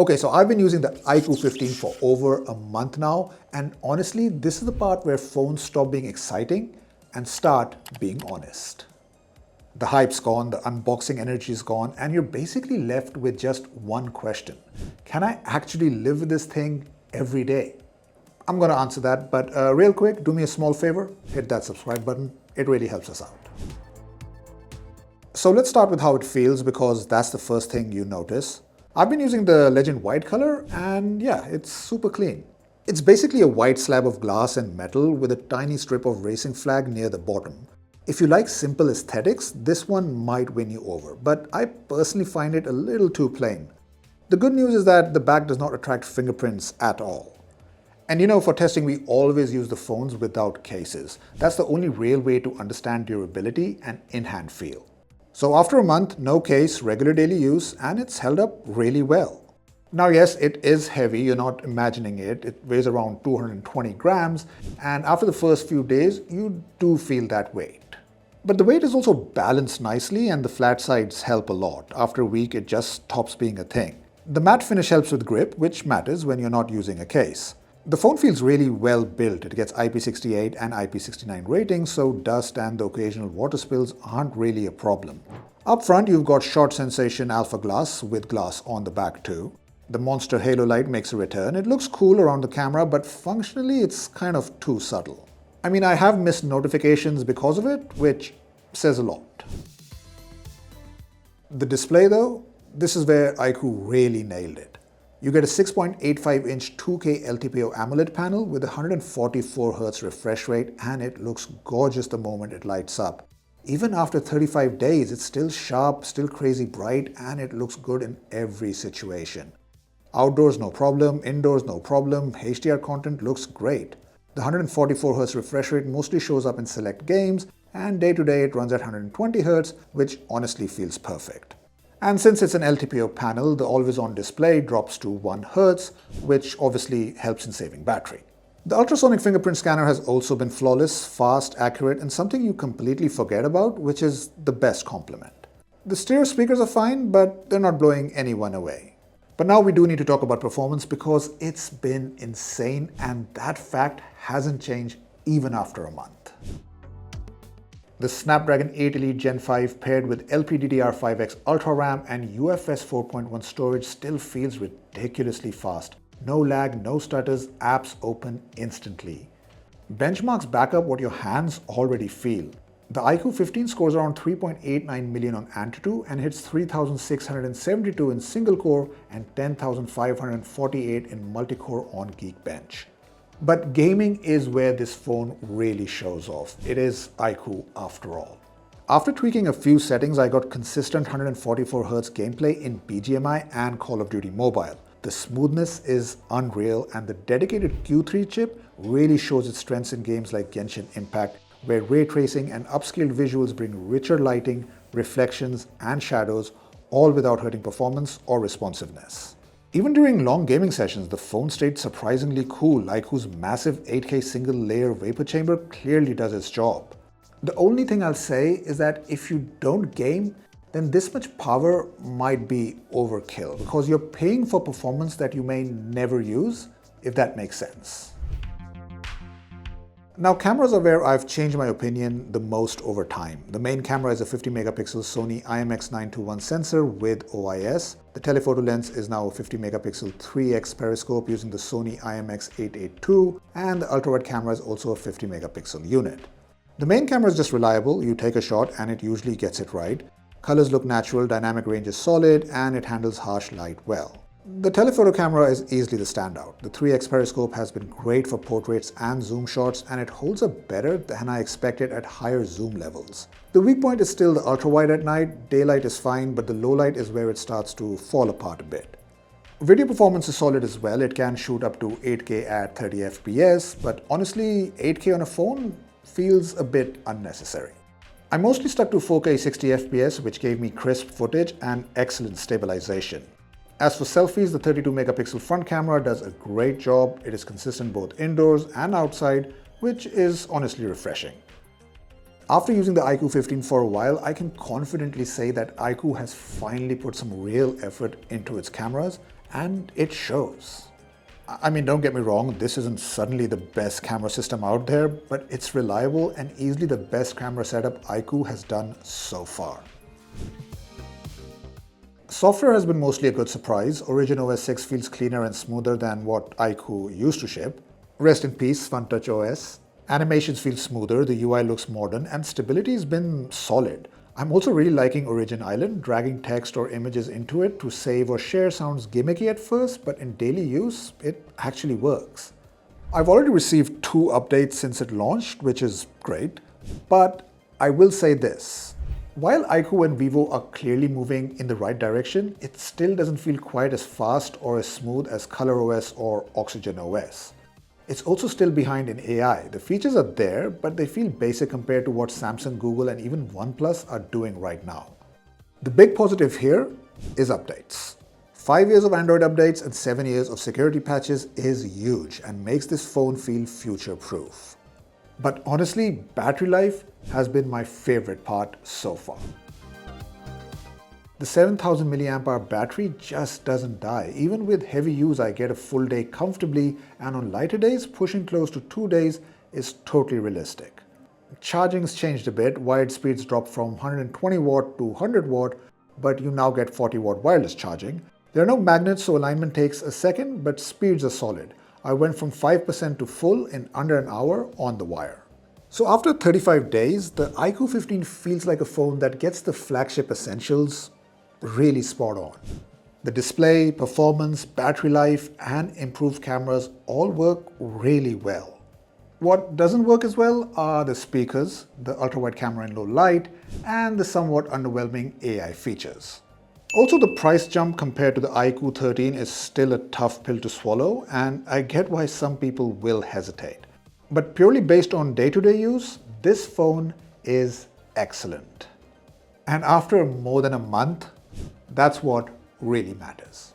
Okay, so I've been using the iQOO 15 for over a month now, and honestly, this is the part where phones stop being exciting and start being honest. The hype's gone, the unboxing energy is gone, and you're basically left with just one question. Can I actually live with this thing every day? I'm gonna answer that, but real quick, do me a small favor, hit that subscribe button. It really helps us out. So let's start with how it feels, because that's the first thing you notice. I've been using the Legend white color, and yeah, it's super clean. It's basically a white slab of glass and metal with a tiny strip of racing flag near the bottom. If you like simple aesthetics, this one might win you over, but I personally find it a little too plain. The good news is that the back does not attract fingerprints at all. And you know, for testing, we always use the phones without cases. That's the only real way to understand durability and in-hand feel. So after a month, no case, regular daily use, and it's held up really well. Now yes, it is heavy, you're not imagining it. It weighs around 220 grams, and after the first few days, you do feel that weight. But the weight is also balanced nicely, and the flat sides help a lot. After a week, it just stops being a thing. The matte finish helps with grip, which matters when you're not using a case. The phone feels really well built. It gets IP68 and IP69 ratings, so dust and the occasional water spills aren't really a problem. Up front, you've got short sensation alpha glass with glass on the back too. The monster halo light makes a return. It looks cool around the camera, but functionally it's kind of too subtle. I mean, I have missed notifications because of it, which says a lot. The display though, this is where iQOO really nailed it. You get a 6.85-inch 2K LTPO AMOLED panel with a 144Hz refresh rate, and it looks gorgeous the moment it lights up. Even after 35 days, it's still sharp, still crazy bright, and it looks good in every situation. Outdoors, no problem. Indoors, no problem. HDR content looks great. The 144Hz refresh rate mostly shows up in select games, and day to day it runs at 120Hz, which honestly feels perfect. And since it's an LTPO panel, the always-on display drops to 1 Hz, which obviously helps in saving battery. The ultrasonic fingerprint scanner has also been flawless, fast, accurate, and something you completely forget about, which is the best compliment. The stereo speakers are fine, but they're not blowing anyone away. But now we do need to talk about performance, because it's been insane, and that fact hasn't changed even after a month. The Snapdragon 8 Elite Gen 5 paired with LPDDR5X Ultra RAM and UFS 4.1 storage still feels ridiculously fast. No lag, no stutters, apps open instantly. Benchmarks back up what your hands already feel. The iQOO 15 scores around 3.89 million on Antutu and hits 3,672 in single core and 10,548 in multi-core on Geekbench. But gaming is where this phone really shows off. It is iQOO after all. After tweaking a few settings, I got consistent 144Hz gameplay in BGMI and Call of Duty Mobile. The smoothness is unreal, and the dedicated Q3 chip really shows its strengths in games like Genshin Impact, where ray tracing and upscaled visuals bring richer lighting, reflections, and shadows, all without hurting performance or responsiveness. Even during long gaming sessions, the phone stayed surprisingly cool. iQOO's massive 8K single-layer vapor chamber clearly does its job. The only thing I'll say is that if you don't game, then this much power might be overkill, because you're paying for performance that you may never use, if that makes sense. Now, cameras are where I've changed my opinion the most over time. The main camera is a 50-megapixel Sony IMX921 sensor with OIS. The telephoto lens is now a 50-megapixel 3x periscope using the Sony IMX882, and the ultrawide camera is also a 50-megapixel unit. The main camera is just reliable. You take a shot and it usually gets it right. Colors look natural, dynamic range is solid, and it handles harsh light well. The telephoto camera is easily the standout. The 3x periscope has been great for portraits and zoom shots, and it holds up better than I expected at higher zoom levels. The weak point is still the ultra-wide at night. Daylight is fine, but the low light is where it starts to fall apart a bit. Video performance is solid as well. It can shoot up to 8K at 30 FPS, but honestly, 8K on a phone feels a bit unnecessary. I mostly stuck to 4K 60 FPS, which gave me crisp footage and excellent stabilization. As for selfies, the 32-megapixel front camera does a great job. It is consistent both indoors and outside, which is honestly refreshing. After using the iQOO 15 for a while, I can confidently say that iQOO has finally put some real effort into its cameras, and it shows. I mean, don't get me wrong, this isn't suddenly the best camera system out there, but it's reliable and easily the best camera setup iQOO has done so far. Software has been mostly a good surprise. Origin OS 6 feels cleaner and smoother than what iQOO used to ship. Rest in peace, FunTouch OS. Animations feel smoother, the UI looks modern, and stability has been solid. I'm also really liking Origin Island. Dragging text or images into it to save or share sounds gimmicky at first, but in daily use, it actually works. I've already received 2 updates since it launched, which is great, but I will say this. While iQOO and Vivo are clearly moving in the right direction, it still doesn't feel quite as fast or as smooth as ColorOS or Oxygen OS. It's also still behind in AI. The features are there, but they feel basic compared to what Samsung, Google, and even OnePlus are doing right now. The big positive here is updates. 5 years of Android updates and 7 years of security patches is huge and makes this phone feel future-proof. But honestly, battery life has been my favorite part so far. The 7000 mAh battery just doesn't die. Even with heavy use, I get a full day comfortably, and on lighter days, pushing close to 2 days is totally realistic. Charging's changed a bit. Wired speeds dropped from 120 watt to 100 watt, but you now get 40 watt wireless charging. There are no magnets, so alignment takes a second, but speeds are solid. I went from 5% to full in under an hour on the wire. So after 35 days, the iQOO 15 feels like a phone that gets the flagship essentials really spot on. The display, performance, battery life, and improved cameras all work really well. What doesn't work as well are the speakers, the ultra-wide camera in low light, and the somewhat underwhelming AI features. Also, the price jump compared to the iQOO 13 is still a tough pill to swallow, and I get why some people will hesitate. But purely based on day-to-day use, this phone is excellent. And after more than a month, that's what really matters.